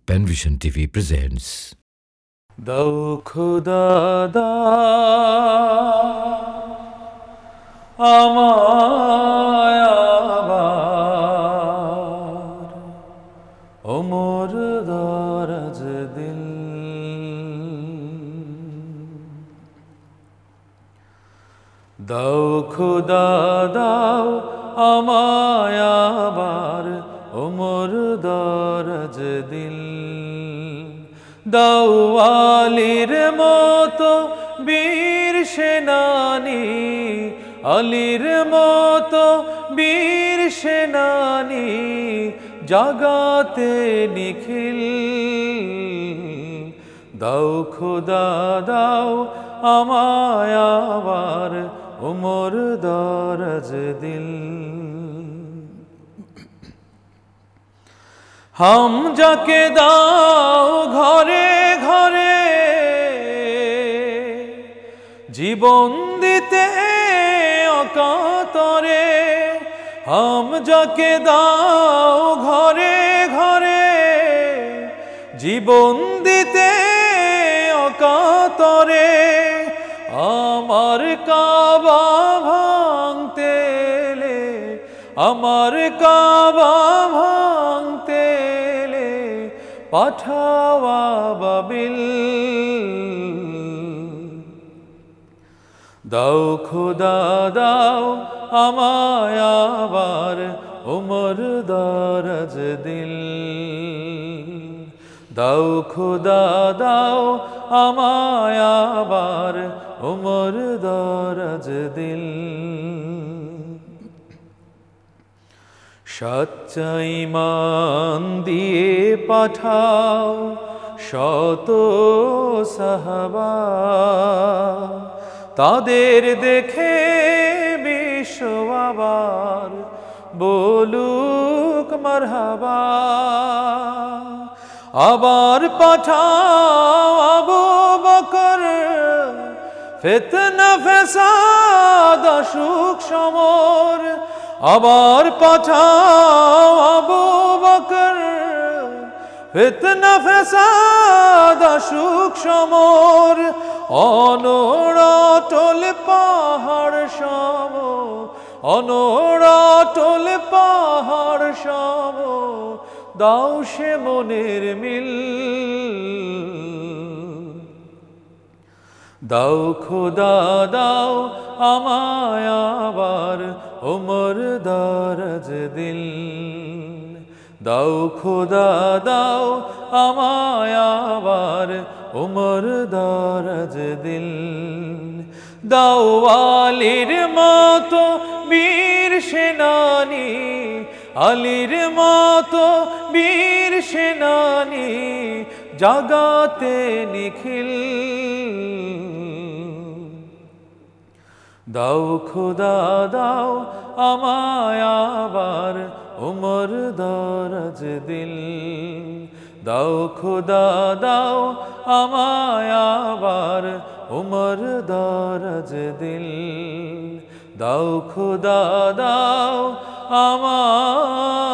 Penvision TV presents. দাও খোদা আমায় আবার ওমর দরাজ দিল দাও খোদা দাও আমায় আবার ওমর দরাজ দিল দাও আলীর মতো বীর সেনানী আলীর মতো বীর সেনানী জাগাতে নিখিল দাও খোদা দাও আমায় আবার ওমর দরাজ দিল হাম যাকে দাও ঘরে ঘরে জীবন দিতে অকাতরে হাম যাকে দাও ঘরে ঘরে জীবন দিতে অকাতরে আমার কাবা ভাঙতে এলে আমার কাবা ভাঙতে এলে পাঠাওয়া বাবিল দাও খোদা দাও আমায় আবার ওমর দরাজ দিল দাও খোদা দাও আমায় আবার ওমর দরাজ দিল সচ্চা ঈমান দিয়ে পাঠাও শত সাহাবা তাদের দেখে বিশ্ব আবার বলুক মারহাবা আবার পাঠাও আবু বকর ফিতনা ফাসাদ অসুখ সমর আবার পাঠাও আবু বকর ফিতনা ফাসাদ অসুখ সমর অনড়াটল পাহাড় সম অনড়াটল পাহাড় সম দাও সে মনের মিল দাও খোদা দাও আমায় আবার ওমর দরাজ দিল দাও খোদা দাও আমায় আবার ওমর দরাজ দিল দাও আলীর মতো বীর সেনানী আলীর মতো বীর সেনানী জাগাতে নিখিল দাও খোদা দাও আমায় আবার ওমর দরাজ দিল দাও খোদা দাও আমায় আবার ওমর দরাজ দিল দাও খোদা দাও আমায়